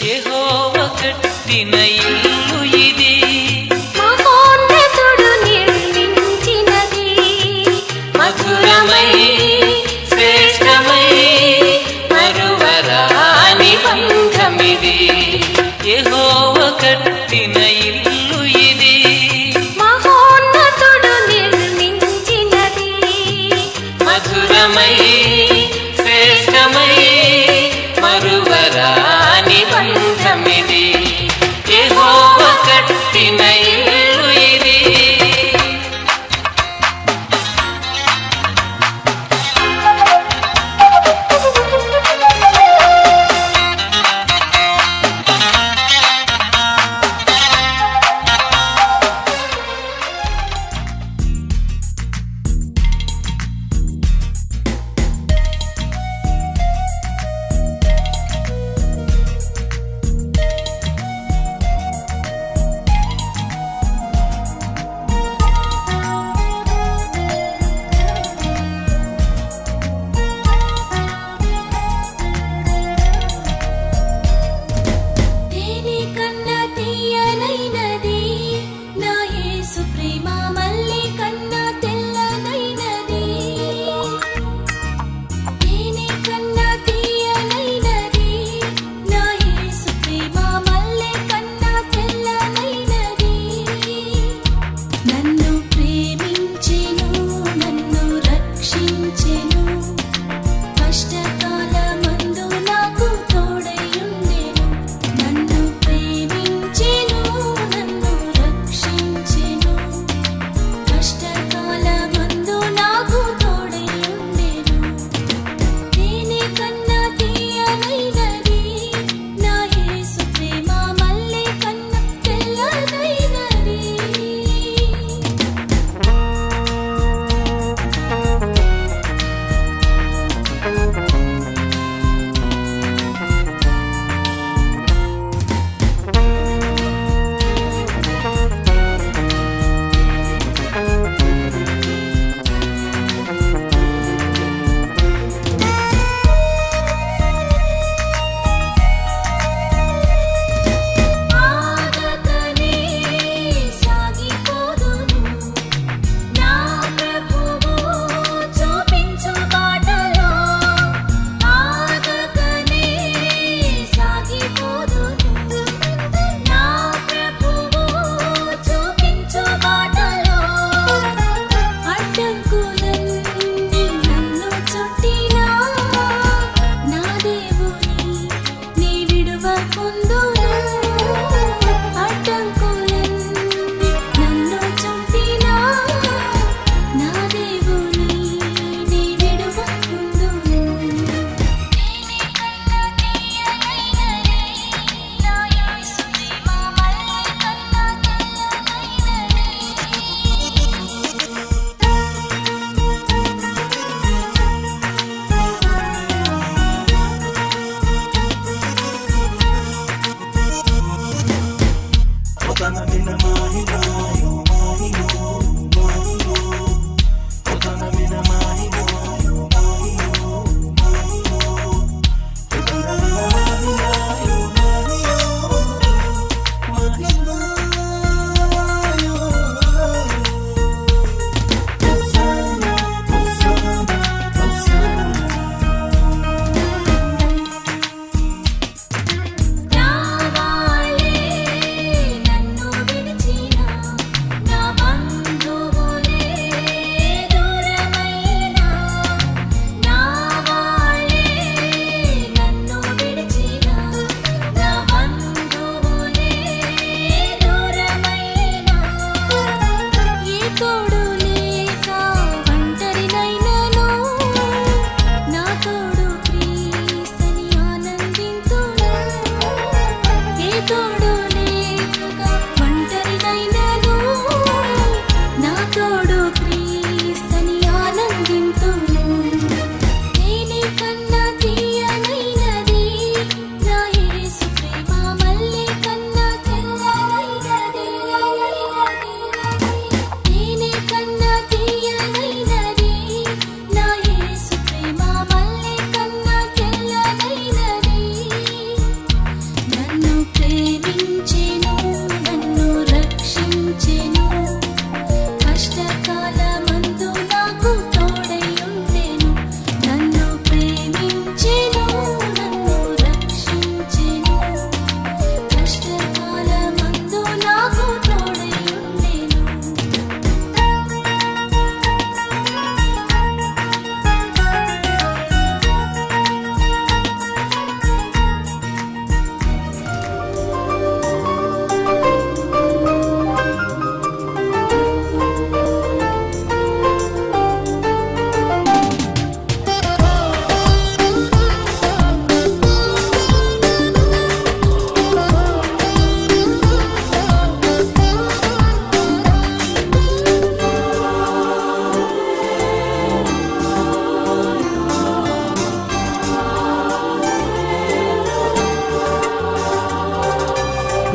యెహోవా కట్టిన ఇల్లు ఇది, మహోన్నతుడు నిర్మించినది. మధురమై శ్రేష్టమై మరువరాని బంధమిది. యెహోవా కట్టిన ఇల్లు ఇది, మహోన్నతుడు నిర్మించినది. మధురమై శ్రేష్టమై మరువరాని బంధమిది. యెహోవా కట్టిన ఇల్లు ఇది.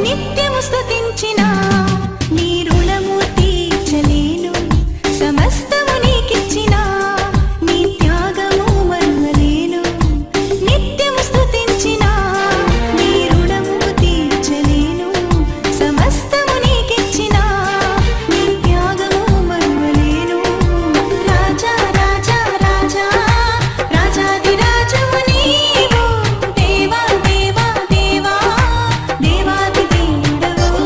నిత్యము స్తుతించిన నీ రుణము తీర్చలేను సమస్తము నీకిచ్చిన నీ త్యాగము మరువలేను నిత్యము స్తుతించిన నీ రుణము తీర్చలేను సమస్తము నీకిచ్చిన నీ త్యాగము మరువలేను రాజా రాజా రాజా రాజాది రాజము నీవు దేవా దేవా దేవా దేవాది దేవుడవు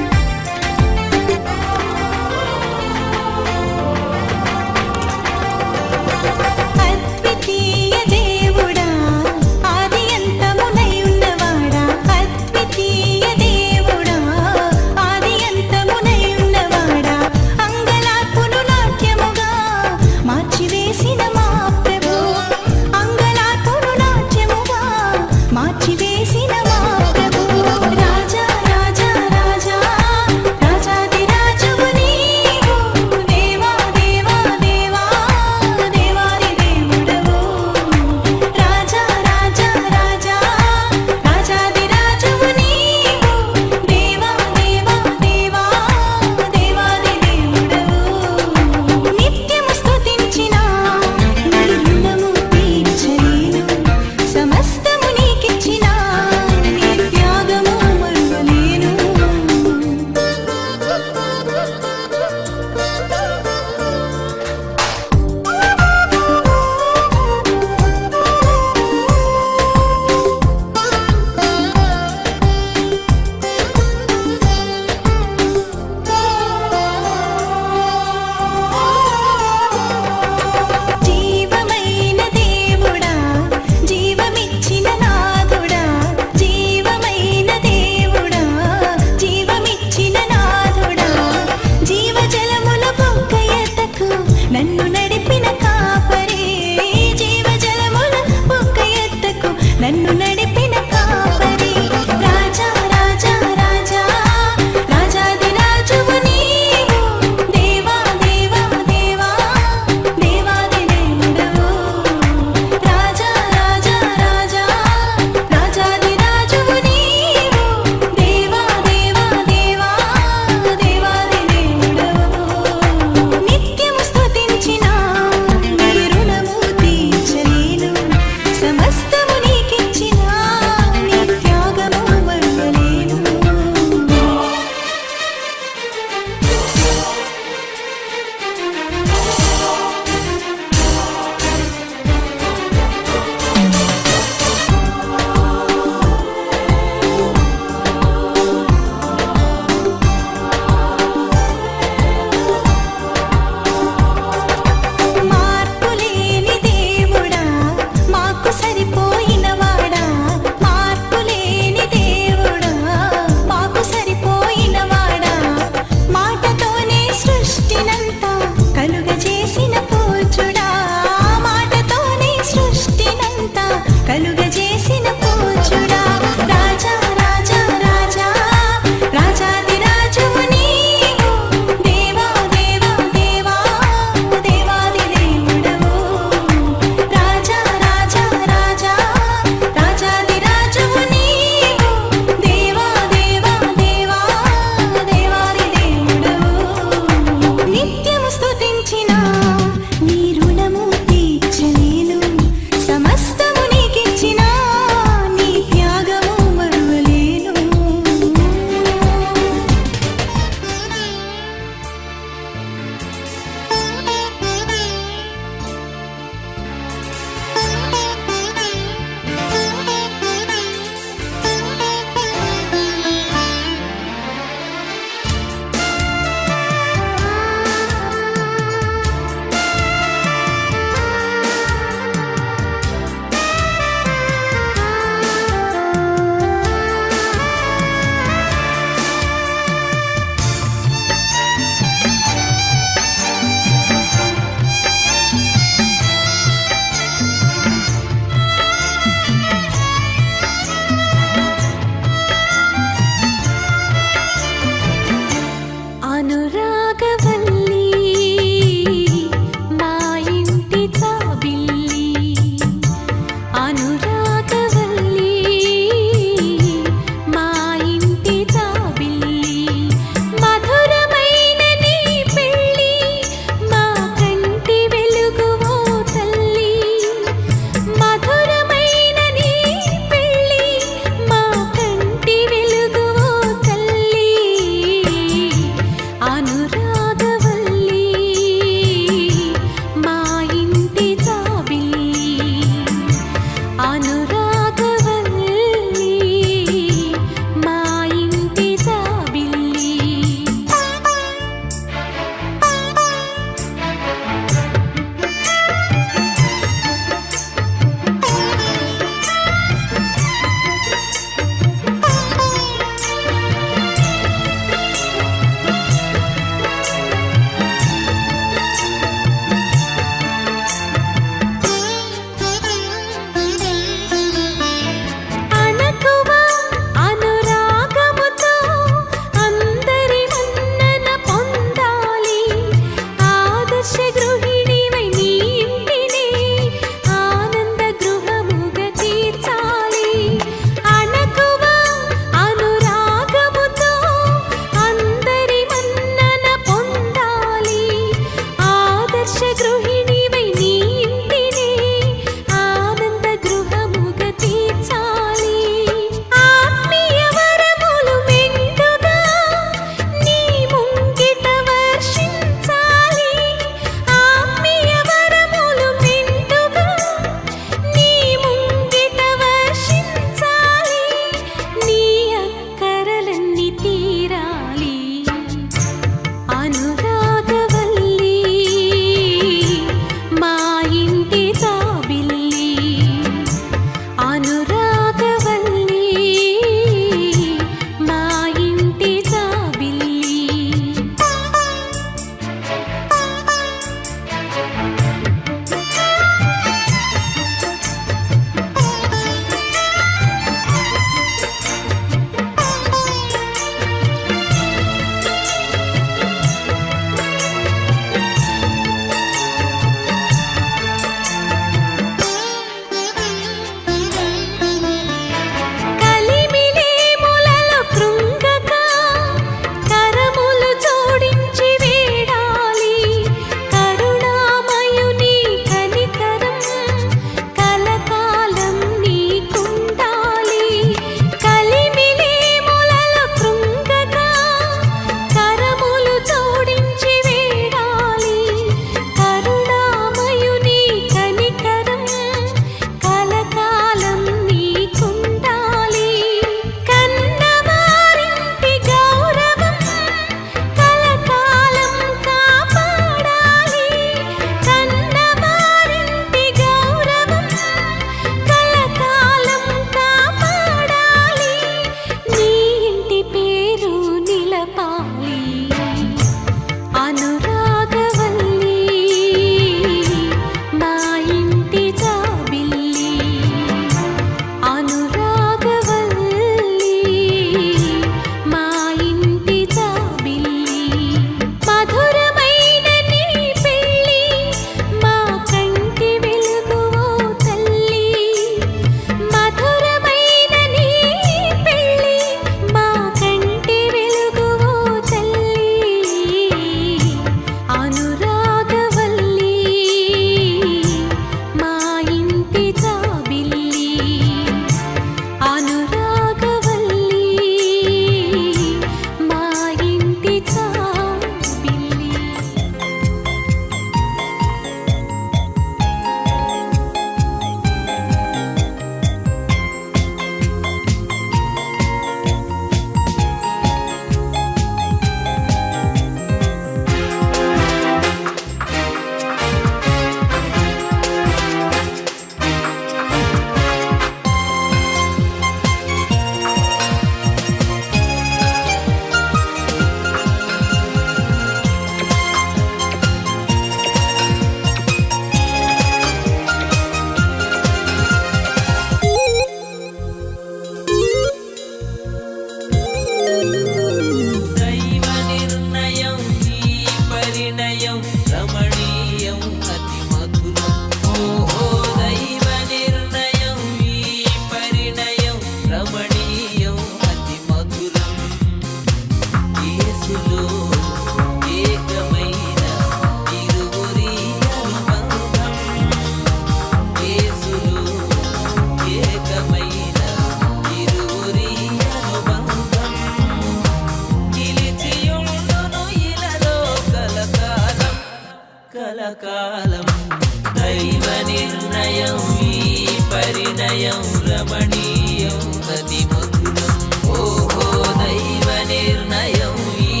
రమణీయం అతి మధురం ఓహో దైవ నిర్ణయం ఈ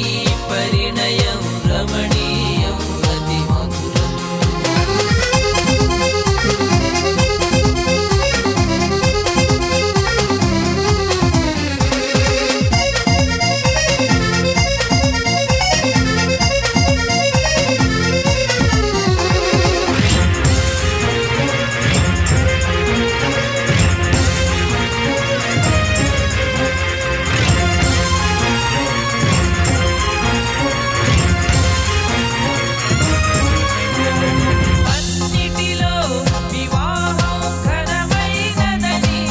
పరిణయం రమణీయం అతి మధురం అన్నిటిలో వివాహం ఘనమైనదని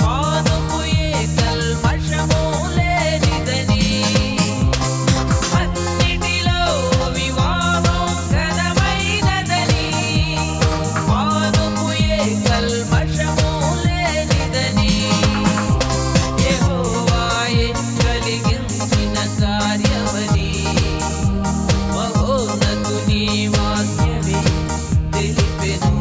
పాదము ఏ కల్మషము లేనిదని అన్నిటిలో వివాహం ఘనమైనదని పాదము ఏ కల్మషము లేనిదని యెహోవాయే కలిగించిన కార్యమని మహోన్నతుని వాక్యమే తెలిపెను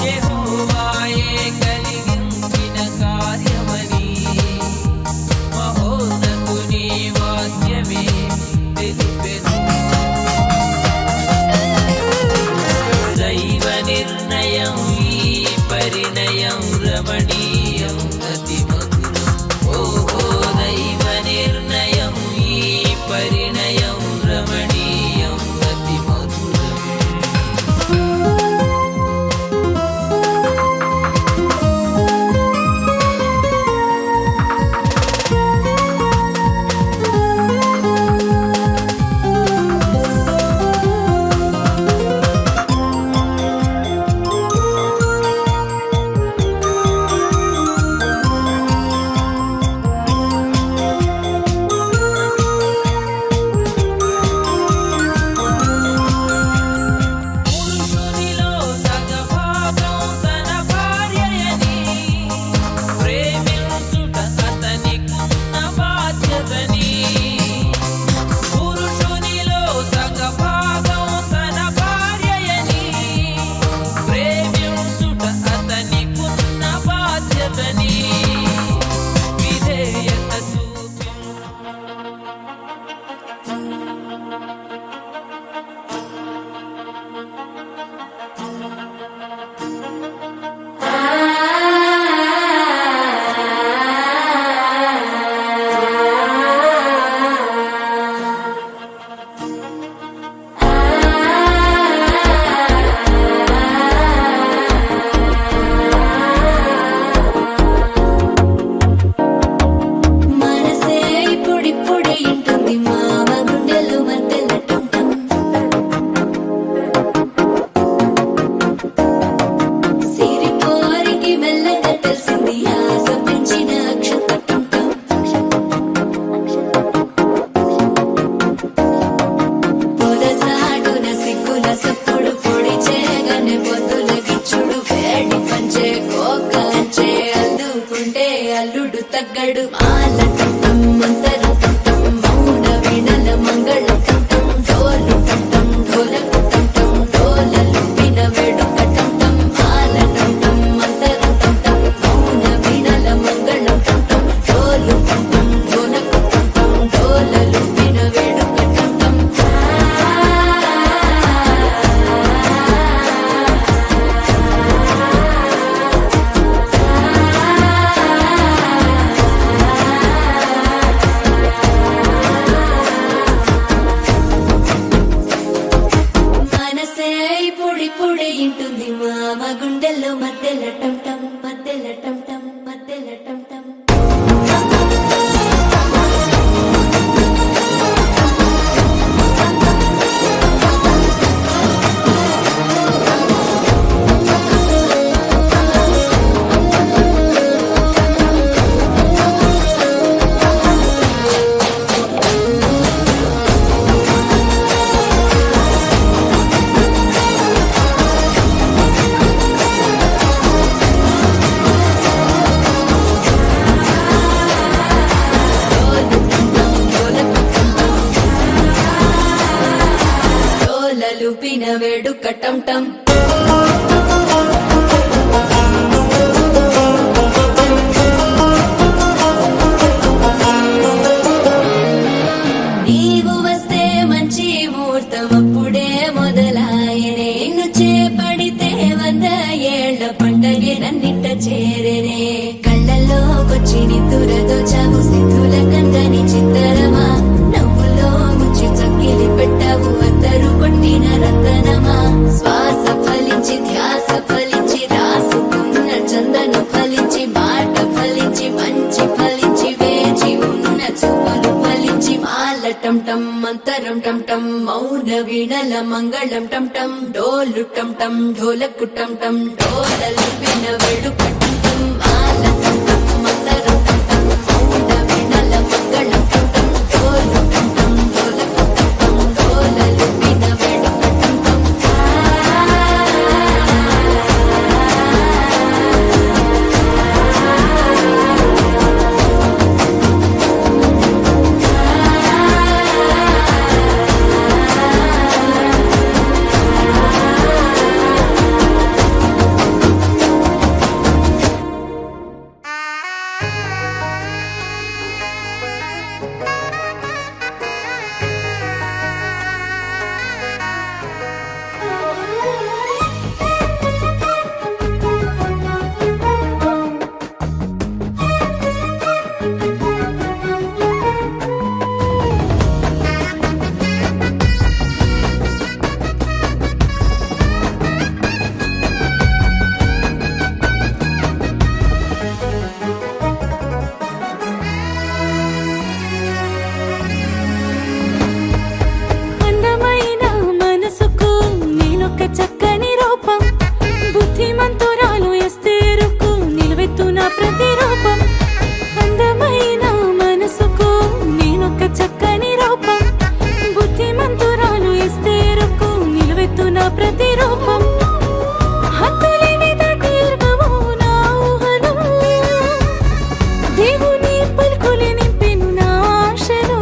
యెహోవాయే కలిగించిన కార్యమని మహోన్నతుని వాక్యమే తెలిపెను దైవ నిర్ణయం ఈ పరిణయం రమణీయం అతి మధురం ఓహో దైవ నిర్ణయం ఈ పరిణయం రమణీయం అతి మధురం పురుషునిలో సగభాగం తన భార్యయని ప్రేమించుట అతనికున్న బాధ్యతని పురుషునిలో సగభాగం తన భార్యయని ప్రేమించుట అతనికున్న బాధ్యతని విధేయత చూపి మనసే ఇప్పుడిప్పుడే ఇంటుంది మామ గుండెలు మధ్యలటుంటం సిరిపోరికి మెల్లగా తెలిసింది ఆశ పెంచిన అక్షతటుంటం పొదసాటున సిగ్గుల సప్పుడు పొడి చేయగానే పొద్దుల గిచ్చుడు వేడి పంచే కోకంచే అల్లుకుంటే అల్లుడు తగ్గడు మాల టుంటం మంతర టుంటం మౌన వీణల మంగళ టుంటం డోలు టుంటం ఢోలకు టుంటం డోలలు విన వేడుక టుంటం మాల టుంటం మంతర టుంటం మౌన వీణల మంగళ టుంటం డోలు టుంటం ఢోలకు టుంటం డోలలు విన వేడుక టుంటం మనసే ఇప్పుడిప్పుడే ఇంటుంది మామ గుండెల్లో మధ్యల టంటం మధ్యల టంటం మధ్యల టంటం లూపిన వేడుక టం టం చిడి దురదోచావు సిద్ధుల కందని చిత్తరమా నవ్వులో ముంచి చక్కిలి పెట్టావు అద్దరు కొట్టిన రతనమా శ్వాస ఫలించి ధ్యాస ఫలించి రాసుకున్న చందను ఫలించి మాట ఫలించి మంచి ఫలించి వేచి ఉన్న చూపులు ఫలించి మాల టం టం మంతరం టం టం మౌన వీణల మంగళం టం టం డోలు టం టం ఢోలకు టం టం డోలలు విన వేడుక టం టం మాల టం టం మంతరం టం టం మౌన వీణల మంగళం టం టం డోలు టం టం ఢోలకు టం టం డోలలు విన వేడుక టం టం అందమైన మనసుకు నేనొక చక్కని రూపం బుద్ధిమంతురాలు ఎస్తేరుకు నిలువెత్తున ప్రతిరూపం అందమైన మనసుకు నేనొక చక్కని రూపం బుద్ధిమంతురాలు ఎస్తేరుకు నిలువెత్తున ప్రతిరూపం హద్దులేని దాటిర్గవు నా ఊహలు దేవుని పలుకులు నింపెను నా ఆశలు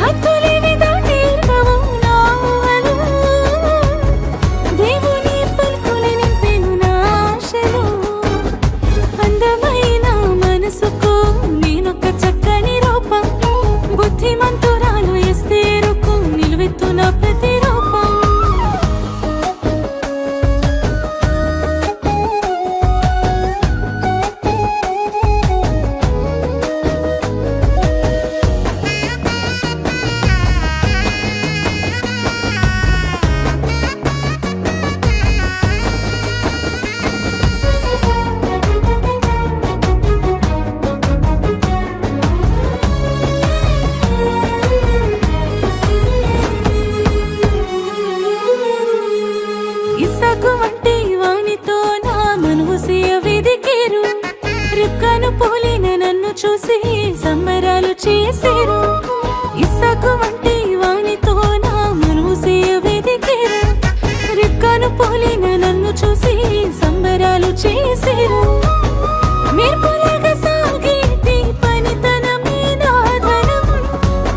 హద్దులేని దాటిర్గవు నా ఊహలు దేవుని పలుకులు నింపెను నా ఆశలు అందమైన మనసుకు నేనొక చక్కని రూపం బుద్ధిమంతురాలు ఎస్తేరుకు నిలువెత్తున ప్రతిరూపం ఇసకు వంటి వానితో నా మనువు సేయ వెదికేరు రిక్కను పోలిన నన్ను చూసి సంబరాలు చేసేరు ఇసకు వంటి వానితో నా మనువు సేయ వెదికేరు రిక్కను పోలిన నన్ను చూసి సంబరాలు చేసేరు మెరుపులాగా సాగేటి పనితనమే నా ధనం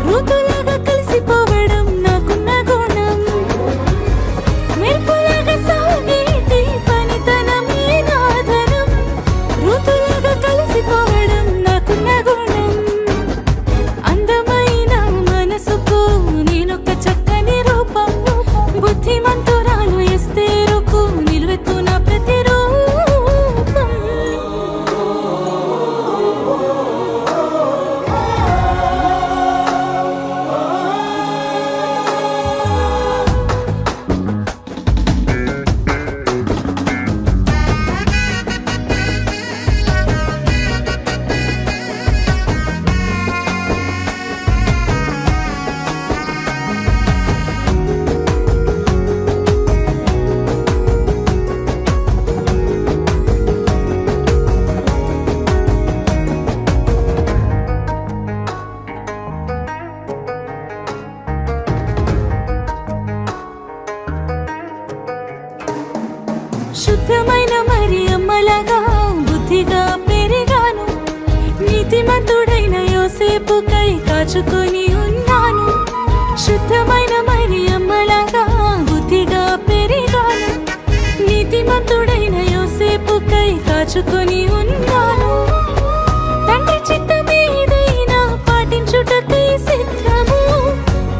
ఋతులాగా కలిసిపోవడం నాకున్న గుణం మెరుపులాగా సాగేటి పనితనమే నా ధనం ఋతులాగా కలిసిపోవడం నాకున్న గుణం అందమైన మనసుకు నేనొక చక్కని రూపం బుద్ధిమంతురాలు ఎస్తేరుకు నిలువెత్తున ప్రతిరూపం శుద్ధమైన మరి అమ్మలాగా బుద్ధిగా పెరిగాను నీతిమంతుడైన యోసేపుకై కాచుకొని ఉన్నాను శుద్ధమైన మరి అమ్మలాగా బుద్ధిగా పెరిగాను నీతిమంతుడైన యోసేపుకై కాచుకొని ఉన్నాను తండ్రి చిత్తమేదైనా పాటించుటకై సిద్ధము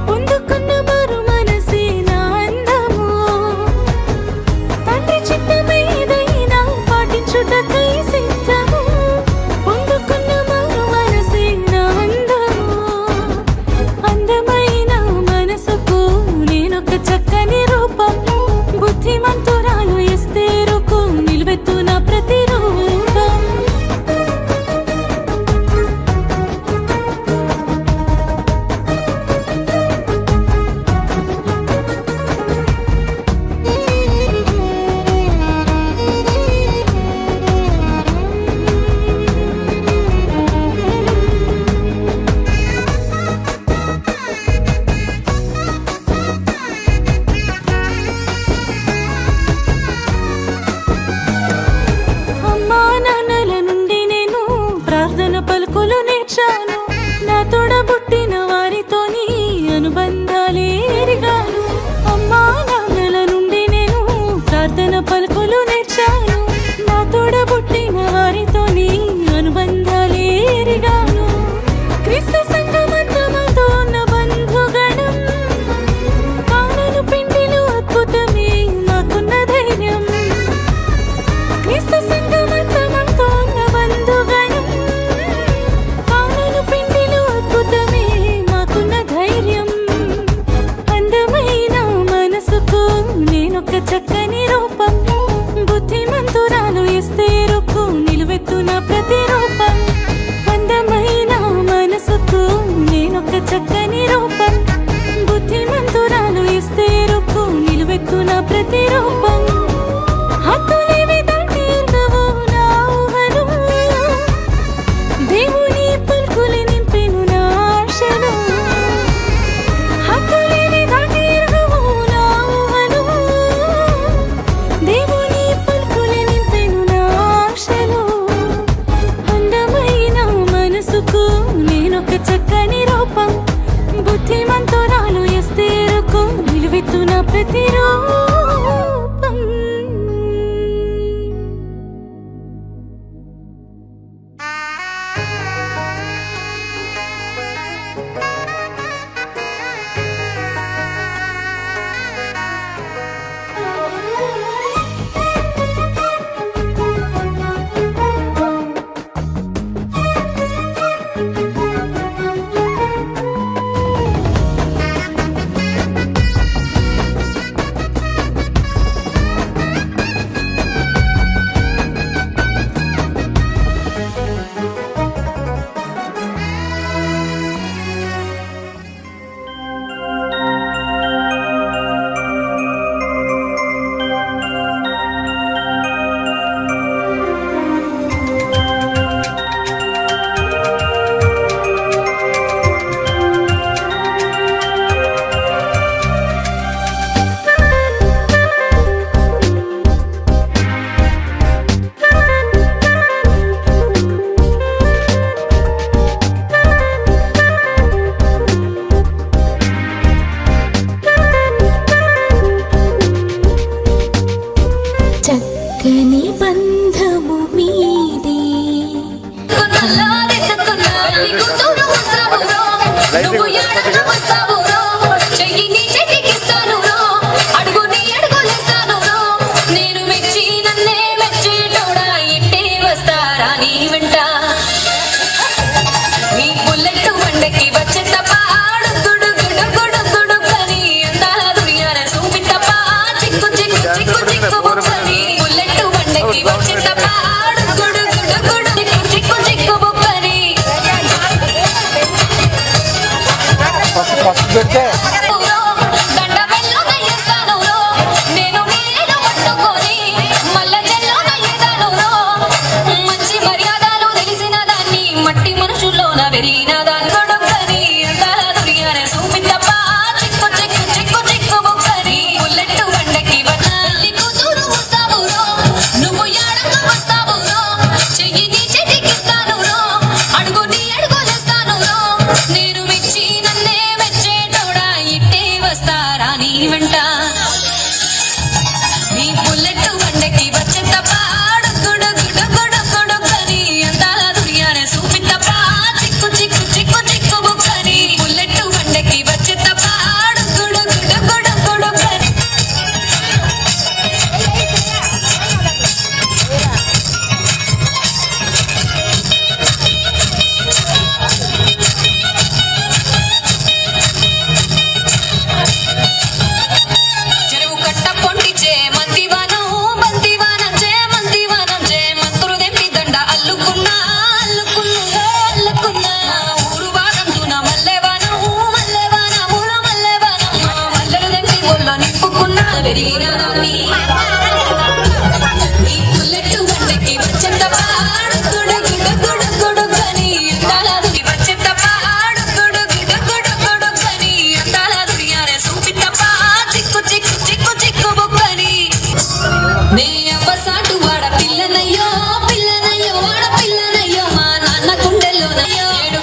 పొందుకున్న మరు మనసే నా అందము తండ్రి చిత్తమేదైనా పాటించుటకై సిద్ధము నేర్చాను. నా తోడబుట్టిన వారితోని అనుబంధాలే ఎరిగాను. అమ్మా నాన్నల నుండి నేను ప్రార్థన పలుకులు నేర్చాను. నా తోడబుట్టిన వారితోని అనుబంధాలే ఎరిగాను. క్రీస్తు సంఘమంతమతో ఉన్న బంధుగణం, కానను పిండిలు అద్భుతమే మాకున్న ధైర్యం. క్రీస్తు సంఘమంతమతో ఉన్న బంధుగణం, కానను పిండిలు అద్భుతమే మాకున్న ధైర్యం. అందమైన మనసుకు నేనొక చక్కని రూపం, బుద్ధిమంతురాలు ఇస్తే రుక్కు నిలువెత్తున ప్రతిరూపం. అందమైన మనసుకు నేనొక చక్కని రూపం, బుద్ధిమంతురాలు ఇస్తే రుక్కు నిలువెత్తున ప్రతిరూపం. హద్దులేవి దాటి ఎరుగవు నా ఊహలు, దేవుని పలుకులు నింపెను నా ఆశలు. హద్దులేవి దాటి ఎరుగవు నా ఊహలు, దేవుని పలుకులు నింపెను నా ఆశలు. అందమైన మనసుకు నేనొక చక్కని రూపం, బుద్ధిమంతురాలు ఇస్తే రుక్కు నిలువెత్తున ప్రతిరూపం. చక్కని బంధము మీది, నేను మెచ్చి నన్నే మెచ్చేటోడా ఇంటే వస్తారా నీ వెంట. నీ బుల్లెట్ బండకి వచ్చే తప్ప గుడు గుడు గుడు గుడు కని అందాల దునియాన చూపి తప్ప చిక్కు చిక్కు చిక్కు చిక్కు బుక్కని. బుల్లెట్ బండకి వచ్చే తప్ప గుడు గుడు గుడు చిక్కు చిక్కు చిక్కు బుక్కని. దండ బెల్లు నయ్యేస్తాను నేను నీళ్ళు పట్టుకొని మల్ల జల్లు నయ్యేదాను. మంచి మర్యాదలు తెలిసిన దాన్ని మట్టి మనుషుల్లోన పెరిగిన దాన్ని కొడుకని అందాల దునియాన చూపి తప్ప చిక్కు చిక్కు చిక్కు చిక్కు బుక్కని. బుల్లెట్ బండకి వచ్చి కూతురు వస్తావు నువ్వు ఎడకు వస్తావు చెయ్యి నీ చేతికిస్తాను అడుగు నీ అడుగులేస్తాను. నేను మెచ్చి నన్నే మెచ్చేటోడా ఇట్టే వస్తారా నీ వెంట. నీ బుల్లెట్ బండకి వచ్చే తప్ప గుడు గుడు గుడు గుడు కని అందాల దునియాన చూపి తప్ప చిక్కు చిక్కు చిక్కు చిక్కు బుక్కని. బుల్లెట్ బండకి వచ్చే తప్ప గుడు గుడు గుడు గుడు కని. చెరువు కట్ట పొండిచే మందివానం బందివానం చే మందివానం చే మంత్రులు తెంపి దండ అల్లుకున్నా అల్లుకున్నా అల్లుకున్నా. ఊరు భాగం చూన మల్లెవానం మల్లెవానం ఊర మల్లెవానం మల్లెలు తెంపి ఒళ్ళో నింపుకున్నా పెరిగిన దాన్ని. ఈ బుల్లెట్ బండకి వచ్చే తప్ప గుడు గుడు గుడు గుడు కని అందాల దుని వచ్చే తప్ప గుడు గుడు గుడు గుడు కని అందాల దునియాన చూపి తప్ప చిక్కు చిక్కు చిక్కు చిక్కు బుక్కని. నే అవ్వసాటు వాడ పిల్లనయ్యో పిల్లనయ్యో వాడ పిల్లనయ్యో మా నాన్న గుండెల్లోనయ్యో. 7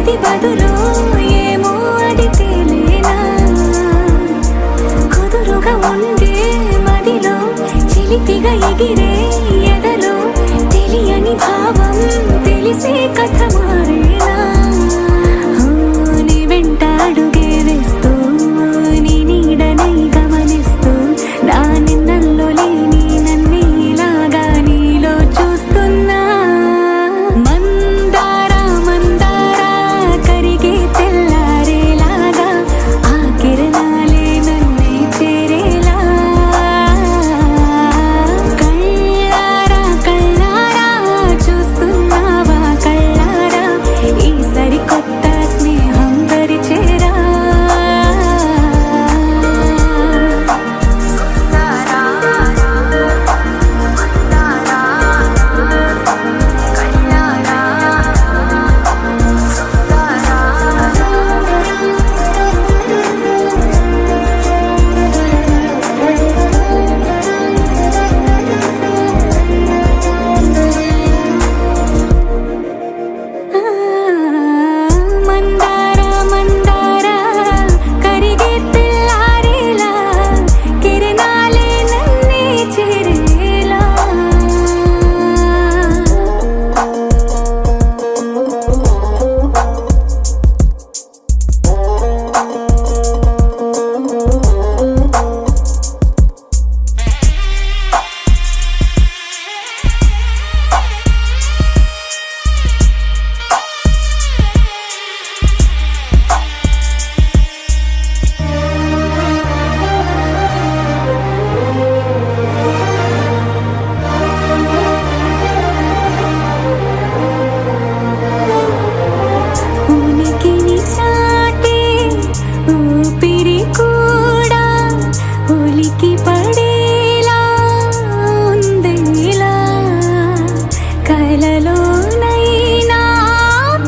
ఏది బదులో ఏమో అది తేలేనా కుదురుగా ఉండే మదిలో చిలిపిగా ఎగిరే ఎదలో తెలియని భావం తెలిసే కథ మారేనా నీ వెంట అడుగే వేస్తూ నీ నీడనై గమనిస్తూ నా నిన్నల్లో లేని నన్నే ఇలాగా నీలో చూస్తున్నా మందారా మందారా కరిగే తెల్లారేలాగా ఆ కిరణాలే నన్నే చేరేలా కళ్ళారా కళ్ళారా చూస్తున్నావా కళ్ళారా ఈ సరికొత్త స్నేహం పరిచేరా మందారా మందారా కరిగే తెల్లారేలా కిరణాలే నన్నే చేరేలా ఉనికిని చాటే ఊపిరి కూడా ఉలికి పడేలా ఉందేలా కలలోనైనా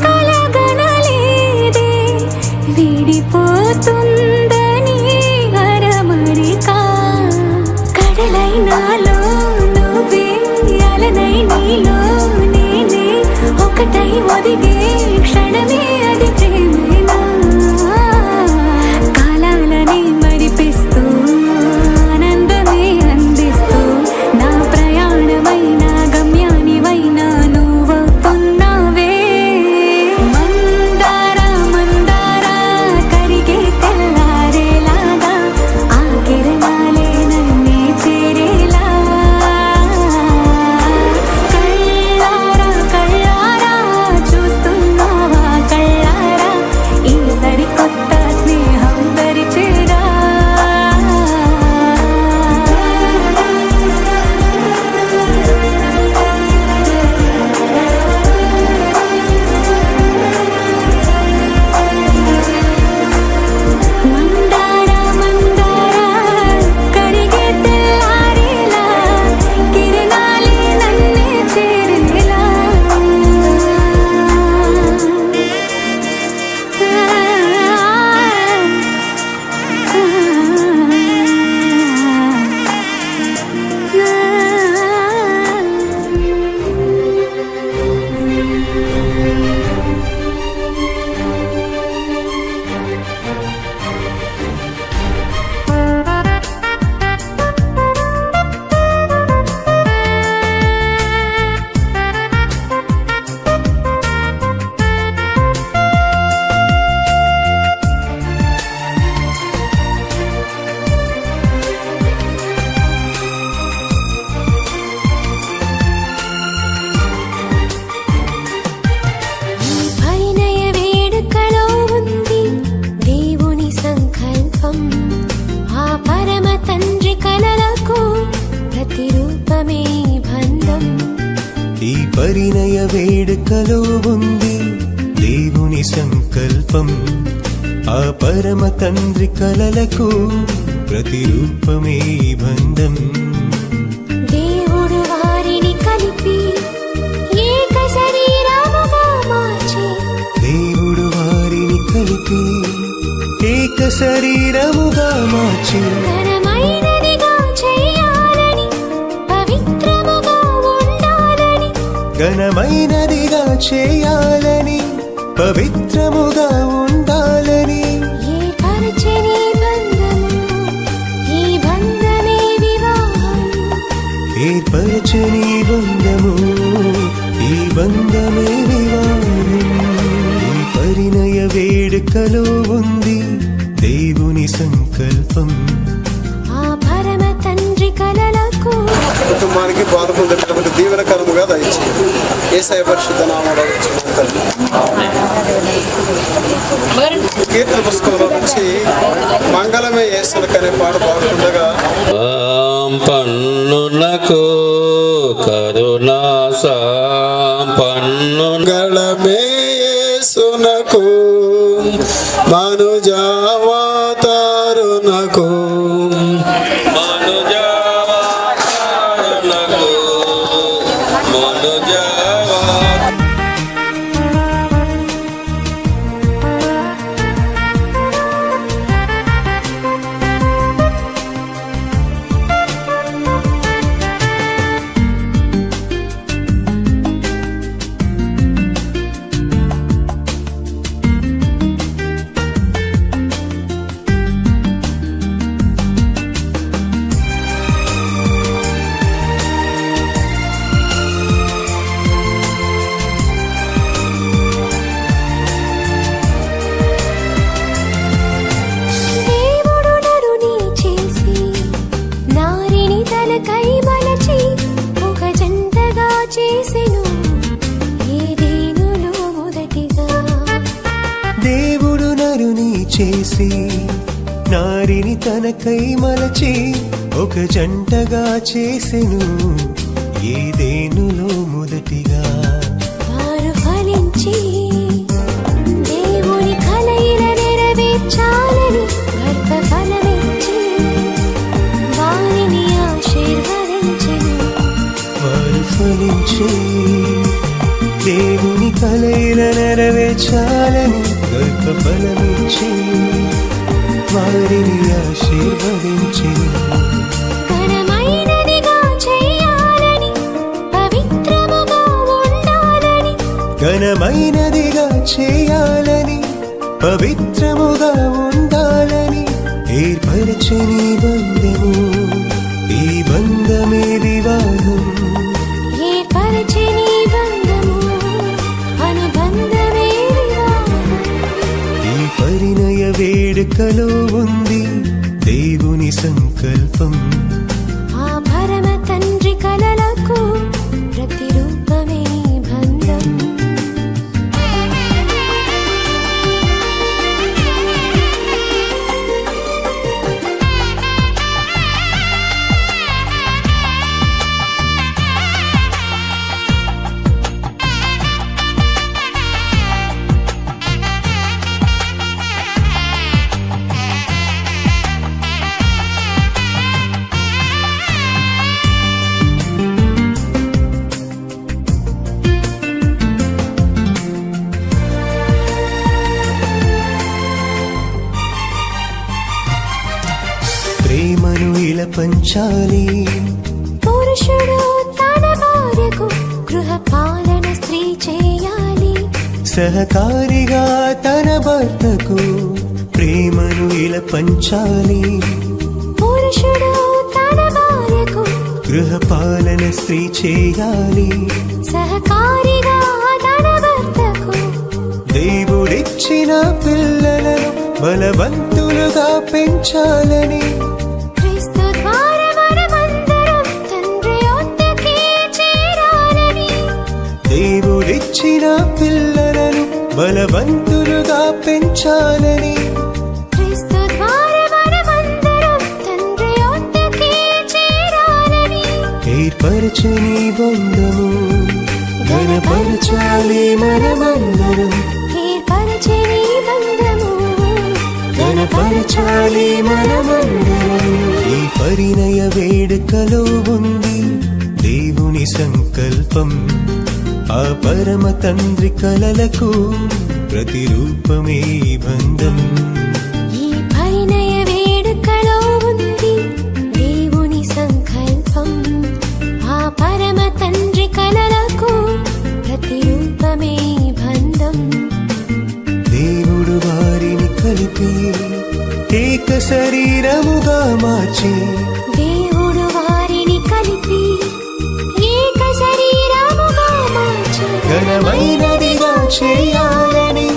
కలగనలేదే విడిపోతుందని అరమరిక కడలైనాలో నువ్వే అలనై నీలో నేనే ఒకటై ఒదిగే క్షణమే అది ప్రేమేనా కాలాలని మరిపిస్తూ ఆనందమే అందిస్తూ నా ప్రయాణమైన గమ్యానివైనా నువ్వవుతున్నావే మందారా మందారా కరిగే తెల్లారేలాగా ఆ కిరణాలే నన్నే చేరేలా కళ్ళారా కళ్ళారా చూస్తున్నావా కళ్ళారా ఈ సరికొత్త స్నేహం పరిచేరా మందారా మందారా కరిగే తెల్లారేలా కిరణాలే నన్నే చేరేలా పరిణయ వేడుకలో ఉంది దేవుని సంకల్పం ఆ పరమ తండ్రి కలలకు ప్రతిరూపమే బంధం ఈ పరిణయ వేడుకలో ఉంది దేవుని సంకల్పం ఆ పరమ తండ్రి కలలకు ప్రతిరూపమే బంధం దేవుడు వారిని కలిపి ఏక శరీరముగా మార్చి దేవుడు వారిని కలిపి ఏక శరీరముగా మార్చి ఘనమైనదిగా చేయాలని పవిత్రముగా ఉండాలని ఘనమైనదిగా చేయాలని పవిత్రముగా ఉండాలని ఏర్పరచని బంధము ఈ బంధమే వివాహం ఏర్పరచని బంధము ఈ బంధమే వివాహం ఈ పరిణయ వేడుకలో ఉంది దేవుని సంకల్పం ఆ పరమ తండ్రి కలలకు కుటుంబానికి బాధ పొందేటటువంటి దీవెనకరముగా దయచేయండి. యేసయ్య పరిశుద్ధ నామములో కీర్తన పుస్తకంలో నుంచి మంగళమే యేసునికి అనే పాట పాడుతుండగా పన్నులకు కరుణా పన్ను మంగళమే యేసునకు మనుజావతారునకు దేవుడు నరుని చేసి నారిని తనకై మలచి ఒక జంటగా చేసెను ఏదేనులో మొదటిగా దేవుడు నరుని చేసి నారిని తనకై మలచి ఒక జంటగా చేసెను ఏదేనులో మొదటిగా వారు ఫలించి దేవుని కలయిల నెరవేర్చాలని గర్భఫలమిచ్చి వారిని ఆశీర్వదించెను వారు ఫలించి దేవుని కలయిల నెరవేర్చాలని గర్భఫలమిచ్చి వారిని ఆశీర్వదించెను ఘనమైనదిగా చేయాలని పవిత్రముగా ఉండాలని ఘనమైనదిగా చేయాలని పవిత్రముగా ఉండాలని ఏర్పరచని బంధము ఈ బంధమే వివాహం ఏర్పరచని బంధము అనుబంధమే వివాహం ఈ పరిణయ వేడుకలో ఉంది దేవుని సంకల్పం ఆ పరమ తండ్రి కలలకు ప్రతిరూపమే బంధం ప్రేమను ఇలా పంచాలి పురుషుడు తన భార్యకు గృహపాలన స్త్రీ చేయాలి సహకారిగా తన భర్తకు ప్రేమను ఇలా పంచాలి పురుషుడు తన భార్యకు గృహపాలన స్త్రీ చేయాలి సహకారిగా తన భర్తకు దేవుడిచ్చిన పిల్లలను బలవంతులుగా పెంచాలని క్రీస్తు ద్వారా మనమందరం తండ్రి యొద్దకే చేరాలని దేవుడిచ్చిన పిల్లలను బలవంతులుగా పెంచాలని క్రీస్తు ద్వారా మనమందరం తండ్రి యొద్దకే చేరాలని ఏర్పరచని బంధము ఘనపరచాలి మనమందరం ఏర్పరచని బంధము ఘనపరచాలి మనమందరం ఈ పరిణయ వేడుకలో ఉంది దేవుని సంకల్పం ఆ పరమ తండ్రి కలలకు ప్రతిరూపమే ఈ బంధం ఈ పరిణయ వేడుకలో ఉంది దేవుని సంకల్పం ఆ పరమ తండ్రి కలలకు ప్రతిరూపమే బంధం ఏక శరీరముగా మార్చి దేవుడు వారిని కలిపి ఏక శరీరముగా మార్చి ఘనమైనదిగా చేయాలని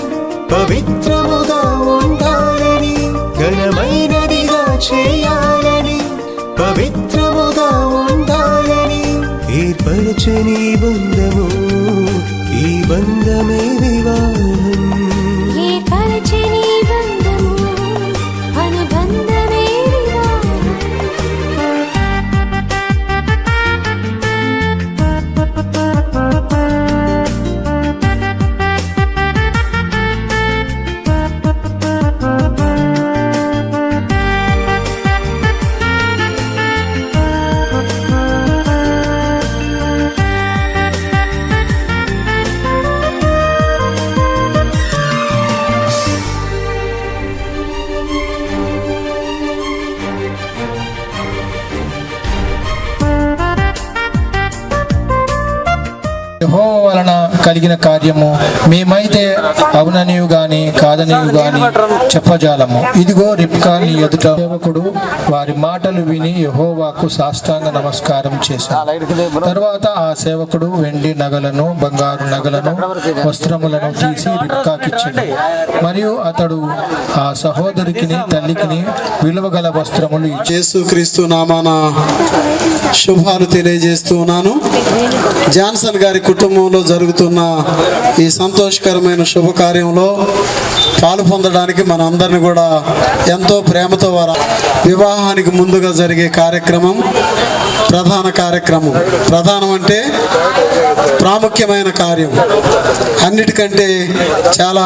పవిత్రముగా ఉండాలని ఘనమైనదిగా చేయాలని పవిత్రముగా ఉండాలని ఏర్పరచని బంధము ఈ బంధమే వివాహం ఏర్పరచని బంధము అనుబంధమే వివాహం. యెహోవా వలన కలిగిన కార్యము మేమైతే అవుననియు గాని కాదనియు గాని చెప్పజాలము. ఇదిగో రిబ్కా నీ ఎదుట సేవకుడు వారి మాటలు విని యెహోవాకు సాష్టాంగ నమస్కారం చేశాడు. తర్వాత ఆ సేవకుడు వెండి నగలను బంగారు నగలను వస్త్రములను తీసి రిబ్కాకిచ్చాడు. మరియు అతడు ఆ సహోదరికి తల్లికి విలువగల వస్త్రములు ఇచ్చాడు. యేసుక్రీస్తు నామాన శుభాలు తెలియజేస్తూ ఉన్నాను. జాన్సన్ గారి కుటుంబంలో జరుగుతున్న ఈ సంతోషకరమైన శుభకార్యంలో పాలు పొందడానికి మన అందరిని కూడా ఎంతో ప్రేమతో వారు వివాహానికి ముందుగా జరిగే కార్యక్రమం ప్రధానం అంటే ప్రాముఖ్యమైన కార్యం, అన్నిటికంటే చాలా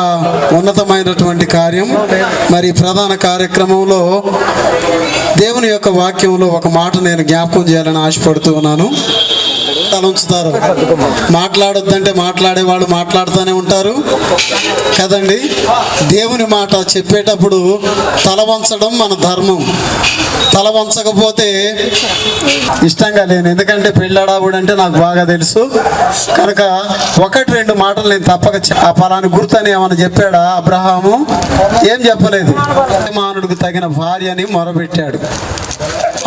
ఉన్నతమైనటువంటి కార్యం. మరి ప్రధాన కార్యక్రమంలో దేవుని యొక్క వాక్యంలో ఒక మాట నేను జ్ఞాపకం చేయాలని ఆశపడుతూ ఉన్నాను. తలంచుతారు, మాట్లాడొద్దంటే మాట్లాడేవాళ్ళు మాట్లాడుతూనే ఉంటారు కదండి. దేవుని మాట చెప్పేటప్పుడు తల వంచడం మన ధర్మం. తల వంచకపోతే ఇష్టంగా లేను, ఎందుకంటే పెళ్ళాడావుడు అంటే నాకు బాగా తెలుసు కనుక ఒకటి రెండు మాటలు నేను తప్పక ఆ ఫలాన్ని గుర్తని ఏమన్నా చెప్పాడా అబ్రహాము? ఏం చెప్పలేదు. యజమానుడికి తగిన భార్యని మొరబెట్టాడు.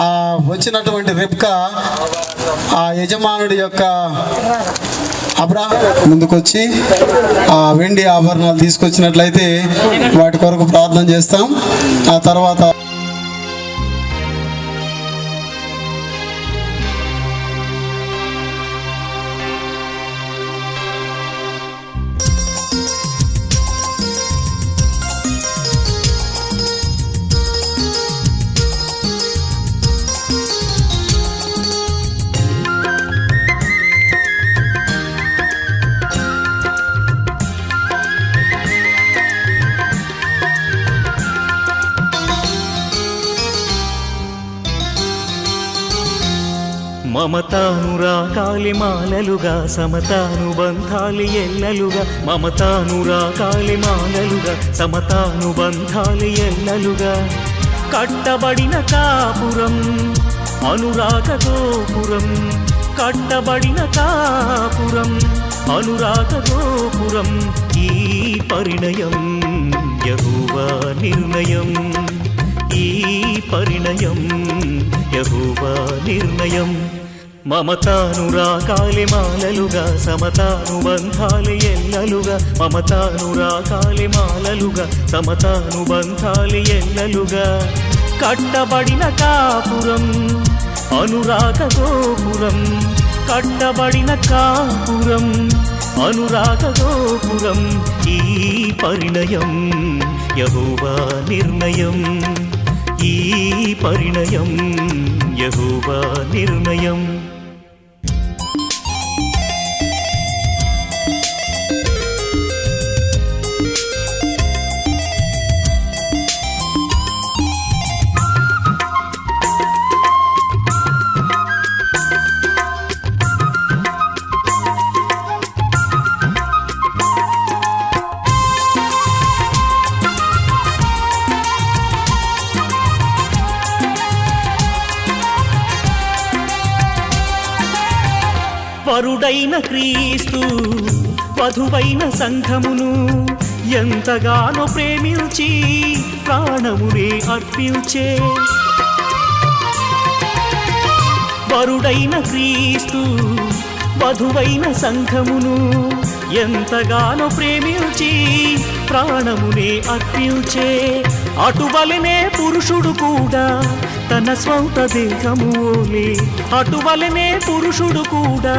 ఆ వచ్చినటువంటి రిబ్కా ఆ యజమానుడి యొక్క అబ్రహాం ముందుకొచ్చి ఆ వెండి ఆభరణాలు తీసుకొచ్చినట్లయితే వాటి కొరకు ప్రార్థన చేస్తాం. ఆ తర్వాత మమతానురాగాలి మాలలుగా సమతానుబంధాలి ఎల్లలుగా మమతానురాగాలి మాలలుగా సమతానుబంధాలి ఎల్లలుగా కట్టబడిన కాపురం అనురాగ గోపురం కట్టబడిన కాపురం అనురాగ గోపురం ఈ పరిణయం యెహోవా నిర్ణయం ఈ పరిణయం యెహోవా నిర్ణయం మమతానురాగాలి మాలలుగా సమతానుబంధాలి ఎల్లలుగా మమతానురాగాలి మాలలుగా సమతానుబంధాలి ఎల్లలుగా కట్టబడిన కాపురం అనురాగ గోపురం కట్టబడిన కాపురం అనురాగ గోపురం ఈ పరిణయం యెహోవా నిర్ణయం ఈ పరిణయం యెహోవా నిర్ణయం వరుడైన క్రీస్తు వధువైన సంఘమును ఎంతగానో ప్రేమించి ప్రాణమునే అర్పించే వరుడైన క్రీస్తు వధువైన సంఘమును ఎంతగానో ప్రేమించి ప్రాణమునే అర్పించే అటువలనే పురుషుడు కూడా తన స్వంత దేహములే అటువలనే పురుషుడు కూడా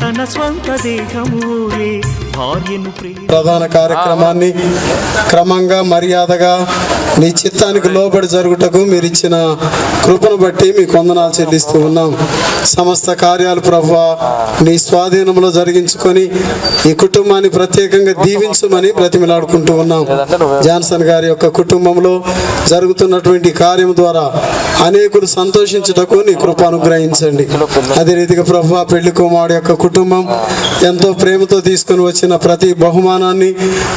తన స్వంత దేహములే భార్యను ప్రధాన కార్యక్రమాన్ని క్రమంగా మర్యాదగా నీ చిత్తానికి లోబడి జరుగుటకు మీరు ఇచ్చిన కృపను బట్టి మీకు వందనాలు చెల్లిస్తూ ఉన్నాం. సమస్త కార్యాలు ప్రభువా నీ స్వాధీనంలో జరిగించుకొని ఈ కుటుంబాన్ని ప్రత్యేకంగా దీవించమని బ్రతిమిలాడుకుంటూ ఉన్నాం. జాన్సన్ గారి యొక్క కుటుంబంలో జరుగుతున్నటువంటి కార్యం ద్వారా అనేకులు సంతోషించుటకు నీ కృప అనుగ్రహించండి. అదే రీతిగా ప్రభువా పెళ్లి కుమారుడు యొక్క కుటుంబం ఎంతో ప్రేమతో తీసుకుని వచ్చిన ప్రతి బహుమానాన్ని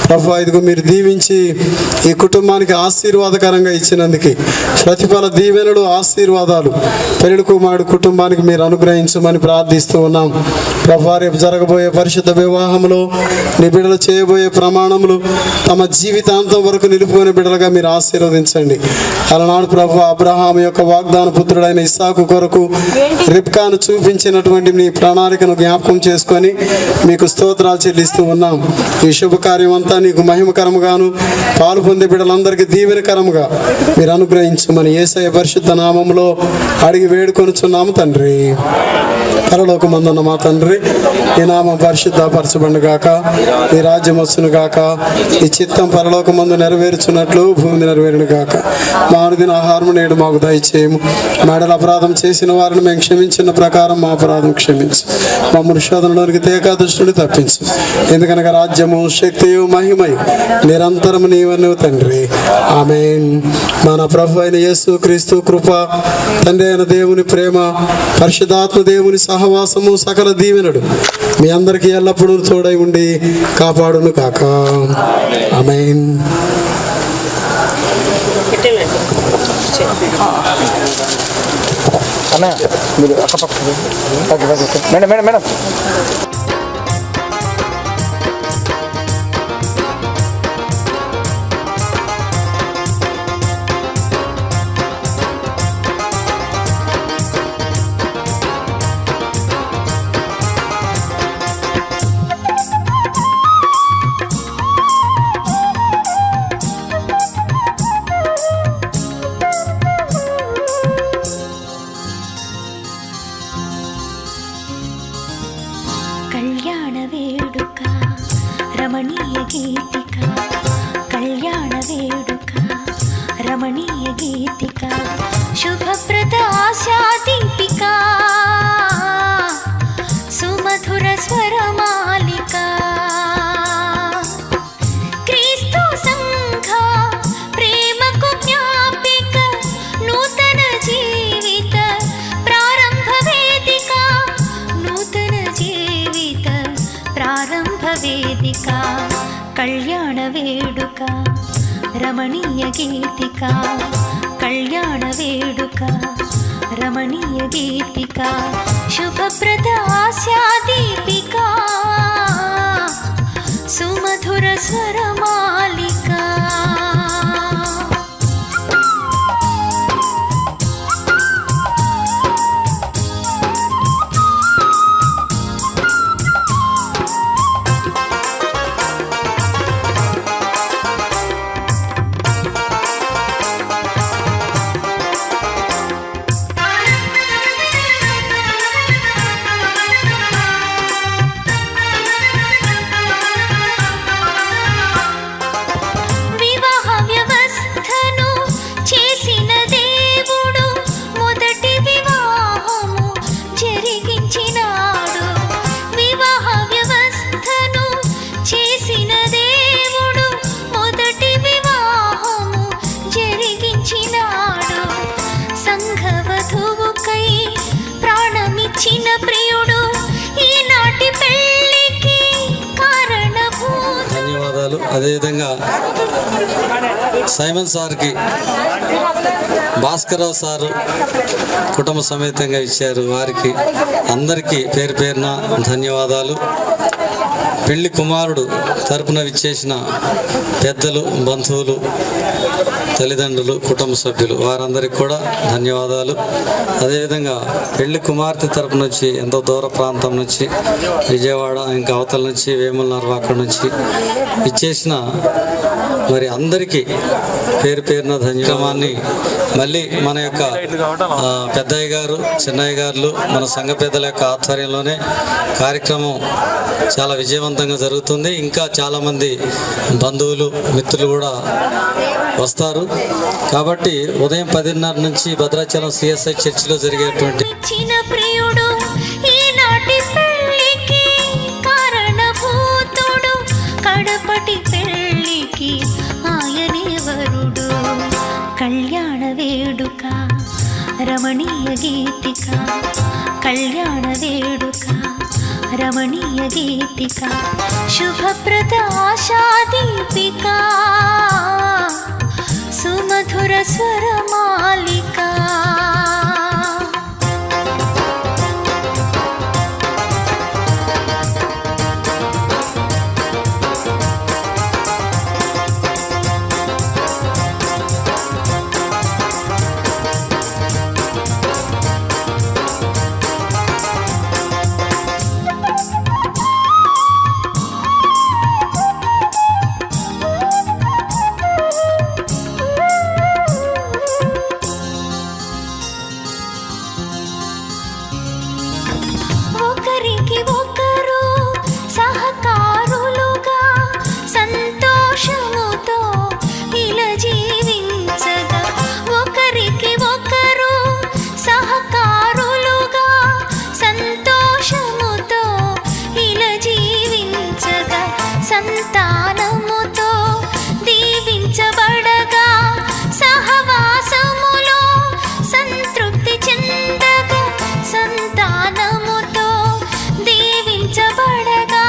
ప్రభువా ఇదిగో మీరు దీవించి ఈ కుటుంబానికి ఆశీర్వాదకరంగా ఇచ్చినందుకు ప్రతిఫల దీవెనలు ఆశీర్వాదాలు పెళ్లి కుమారుడు కుటుంబానికి మీరు అనుగ్రహించమని ప్రార్థిస్తూ ఉన్నాం. ప్రభువా రేపు జరగబోయే పరిశుద్ధ వివాహంలో నీ బిడ్డలు చేయబోయే ప్రమాణములు తమ జీవితాంతం వరకు నిలుపుకునే బిడ్డలుగా మీరు ఆశీర్వదించండి. అలనాడు ప్రభువా అబ్రహాం యొక్క వాగ్దాన పుత్రుడైన ఇస్సాకు కొరకు రిబ్కాను చూపించినటువంటి మీ ప్రణాళికను జ్ఞాపకం చేసుకొని మీకు స్తోత్రాలు చెల్లిస్తూ ఉన్నాం. ఈ శుభకార్యం అంతా నీకు మహిమకరముగాను పాలు పొందే బిడ్డలందరికీ దీవెనకరముగా మీరు అనుగ్రహించమని యేసయ్య పరిశుద్ధ నామములో అడిగి వేడుకొనుచున్నాము తండ్రి. పరలోకమందున్న మా తండ్రి, ఈ నామం పరిశుద్ధపరచబడును గాక, ఈ రాజ్యం వచ్చును గాక, ఈ చిత్తం పరలోకమందు నెరవేర్చున్నట్లు భూమి నెరవేరును గాక. మా అనుదిన ఆహారము నేడు మాకు దయచేయము. మేడల అపరాధం చేసిన వారిని మేము క్షమించిన ప్రకారం మా అపరాధం క్షమించు. మమ్మల్ని శోధనలోనికి తేకా దృష్టిని తప్పించు. ఎందుకనగా రాజ్యము శక్తియు మహిమయు నిరంతరము నీవను తండ్రి. ఆమేన్. మన ప్రభు అయిన యేసు క్రీస్తు కృప, తండ్రి అయిన దేవుని ప్రేమ, పరిశుద్ధాత్మ దేవుని సహవాసము, సకల దీవెనలు మీ అందరికీ ఎల్లప్పుడూ తోడై ఉండి కాపాడును కాక. ఆమేన్. మేడం కళ్యాణ వేడుక రమణీయ గీతిక, కళ్యాణ వేడుక రమణీయ గీతిక, శుభప్రద ఆశాదీపిక, సుమధుర స్వరమాలిక, క్రీస్తు సంఘ ప్రేమకు జ్ఞాపిక, నూతన జీవిత ప్రారంభ వేదిక, నూతన జీవిత ప్రారంభ వేదిక, కళ్యాణ వేడుక రమణీయ గీతిక, కళ్యాణ వేడుక రమణీయ గీతిక, శుభప్రద ఆశాదీపిక, సుమధుర స్వరమాలిక. అదేవిధంగా సైమన్ సార్కి భాస్కరరావు సారు కుటుంబ సమేతంగా ఇచ్చారు. వారికి అందరికీ పేరు పేరున ధన్యవాదాలు. పెళ్లి కుమారుడు తరపున విచ్చేసిన పెద్దలు, బంధువులు, తల్లిదండ్రులు, కుటుంబ సభ్యులు వారందరికీ కూడా ధన్యవాదాలు. అదేవిధంగా పెళ్లి కుమార్తె తరపు నుంచి ఎంతో దూర ప్రాంతం నుంచి విజయవాడ, ఇంకా అవతల నుంచి వేములనర్వ అక్కడి నుంచి ఇచ్చేసిన మరి అందరికీ పేరు పేరున ధన్యవాదాన్ని మళ్ళీ మన యొక్క పెద్దయ్య గారు, చిన్నయ్య గారు, మన సంఘ పెద్దల యొక్క ఆధ్వర్యంలోనే కార్యక్రమం చాలా విజయవంతంగా జరుగుతుంది. ఇంకా చాలామంది బంధువులు, మిత్రులు కూడా వస్తారు. కాబట్టి ఉదయం 10:30 నుంచి భద్రాచలం CSI చర్చిలో జరిగేటువంటి చిన్న ప్రియుడు ఈనాటి పెళ్ళికి కారణభూతుడు, కడపటి పెళ్ళికి ఆయనే వరుడు. కళ్యాణ వేడుక రమణీయ గీతిక, కళ్యాణ వేడుక రమణీయ గీతిక, శుభప్రద ఆశాదీపిక, సుమధుర స్వరమాలిక. ఒకరికి ఒకరు సహకారులుగా సంతోషముతో ఇలా జీవించగా, ఒకరికి ఒకరు సహకారులుగా సంతోషముతో ఇలా జీవించగా, సంతానముతో దీవించబడగా, సహవాసములో సంతృప్తి చెందగా, సంతానముతో దీవించబడగా,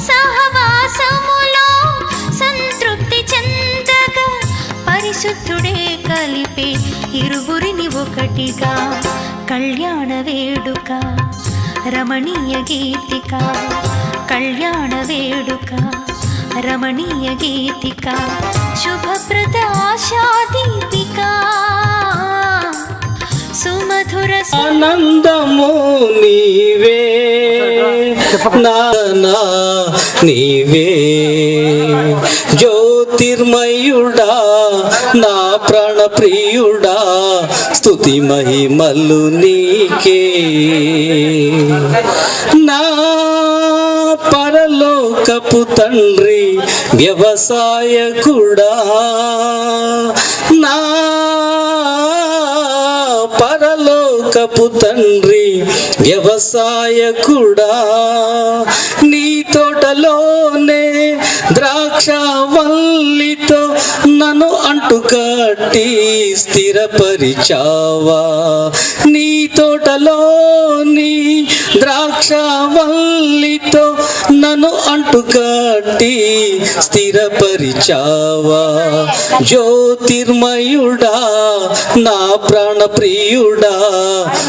సహవాసములో సంతృప్తి చెందగా, పరిశుద్ధుడే కలిపే ఇరువురిని ఒకటిగా. కళ్యాణ వేడుక రమణీయ గీతిక, కళ్యాణ వేడుక రమణీయ గీతిక, శుభప్రద ఆశాదీపిక, సుమధుర ఆనందము నీవే, నానా నీవే, జ్యోతిర్మయుడా నా ప్రాణ ప్రియుడా, స్తుతి మహిమలు నీకే. నా పరలోకపు తండ్రి వ్యవసాయకుడా, నా పరలోకపు తండ్రి వ్యవసాయకుడా, నీ తోటలోనే ద్రాక్షవల్లితో నన్ను అంటుకట్టి స్థిరపరిచావా. నీ తోటలోని ద్రాక్షవల్లితో నన్ను అంటుకట్టి స్థిరపరిచావా. జ్యోతిర్మయుడా నా ప్రాణ ప్రియుడా,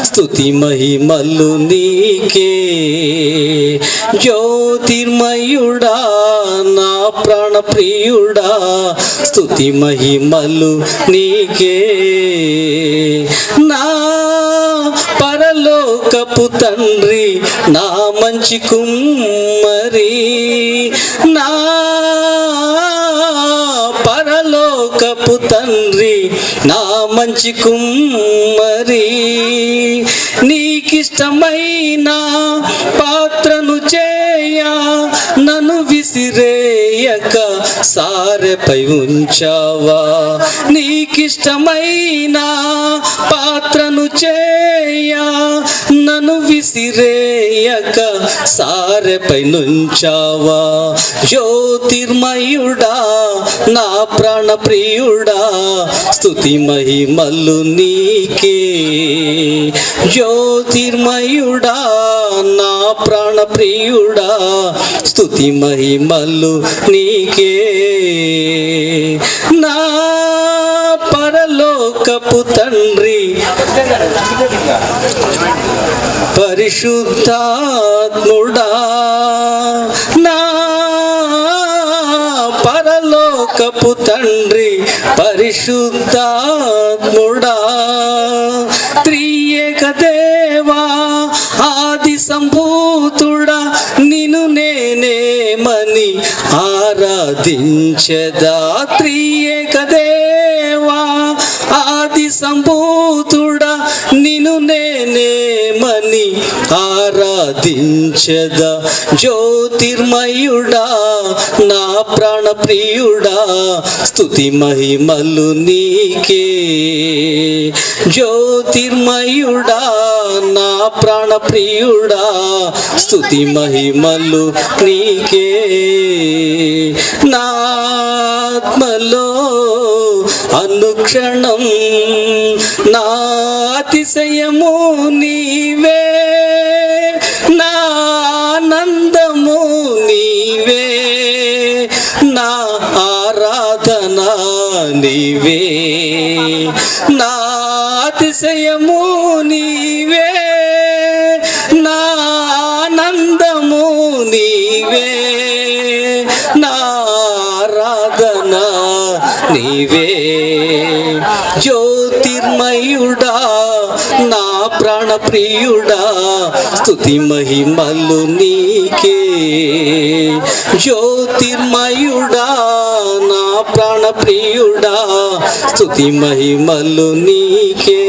స్తుతి మహిమలు నీకే. జ్యోతిర్మయుడా నా ప్రాణ ప్రియుడా, స్తుతి మహిమలు నీకే. నా పరలోకపు తండ్రి నా మంచి కుమ్మరి, నా పరలోకపు తండ్రి నా మంచి కుమ్మరి, నీకిష్టమైన పాత్రను చేయ నన్ను విసిరేయక సారెపై ఉంచావా. నీకిష్టమైన పాత్రను చేయ నన్ను విసిరేయక సారెపై నుంచావా. జ్యోతిర్మయుడా నా ప్రాణ ప్రియుడా, స్తుతి మహిమలు నీకే. జ్యోతిర్మయుడా నా ప్రాణ ప్రియుడా, స్తుతి మహిమలు నీకే. నా పరలోకపు తండ్రి పరిశుద్ధాత్ముడా, నా పరలోకపు తండ్రి పరిశుద్ధాత్ముడా త్రియేక దేవా ఆది సంభూతుడా నిన్ను నేనేమని ఆరాధించదా త్రియేక దేవా ఆది సంభూతుడా నిన్ను నేనేమని ఆరాధించదా జ్యోతిర్మయుడా నా ప్రాణ ప్రియుడా స్తుతి మహిమలు నీకే జ్యోతిర్మయుడా నా ప్రాణ ప్రియుడా స్తుతి మహిమలు నీకే నా ఆత్మలో అనుక్షణం నా అతిశయము నీవే నా ఆనందము నీవే నా ఆరాధన నీవే నా అతిశయము నీవే నా ఆనందము నీవే నా ఆరాధన నీవే జ్యోతిర్మయుడా నా ప్రాణ ప్రియుడా స్తుతి మహిమలు నీకే జ్యోతిర్మయుడా నా ప్రాణ ప్రియుడా స్తుతి మహిమలు నీకే.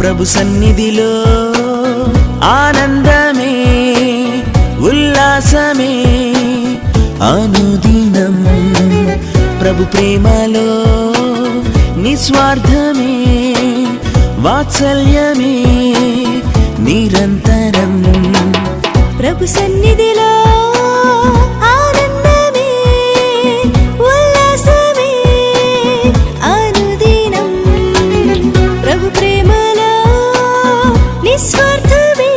ప్రభు సన్నిధిలో ఆనందమే ఉల్లాసమే అనుదినం ప్రభు ప్రేమలో నిస్వార్థమే వాత్సల్యమే నిరంతరం ప్రభు సన్నిధిలో ఆనందమే ఉల్లాసమే అనుదినం ప్రభు ప్రేమలో నిస్వార్థమే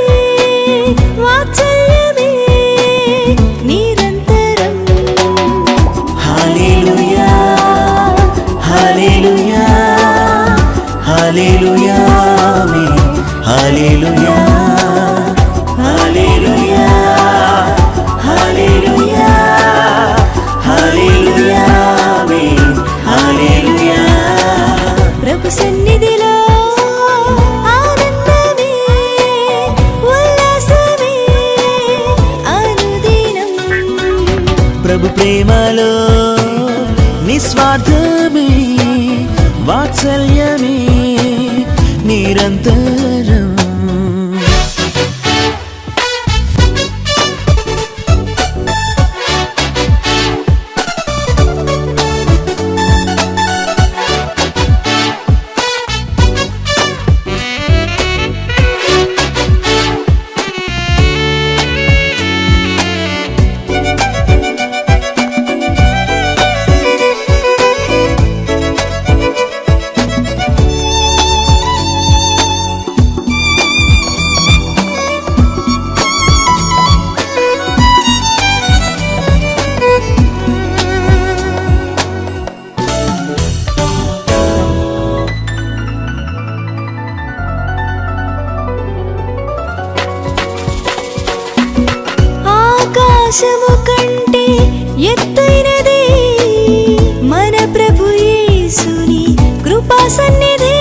వాత్సల్యమే నిరంతరం. హల్లెలూయా హల్లెలూయా హల్లెలూయా ఆమేన్ హల్లెలూయా హల్లెలూయా హల్లెలూయా హల్లెలూయా ఆమేన్ హల్లెలూయా. ప్రభు సన్నిధిలో ఆనందమే ఉల్లాసమే అనుదినం ప్రభు ప్రేమలో నిస్వార్థమే వాత్సల్యమే నిరంతరం. ఆకాశము కంటే ఎత్తైనది మన ప్రభు యేసుని కృపా సన్నిధి.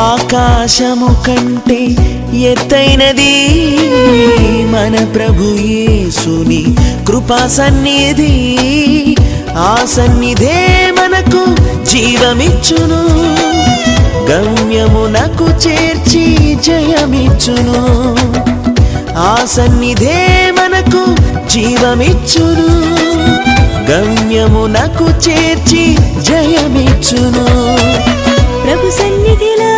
ఆకాశము కంటే ఎత్తైనది మన ప్రభు యేసుని కృపా సన్నిధి. ఆ సన్నిధే మనకు జీవమిచ్చును గమ్యమునకు చేర్చి జయమిచ్చును. ఆ సన్నిధే మనకు జీవమిచ్చును గమ్యమునకు చేర్చి జయమిచ్చును. ప్రభు సన్నిధిలో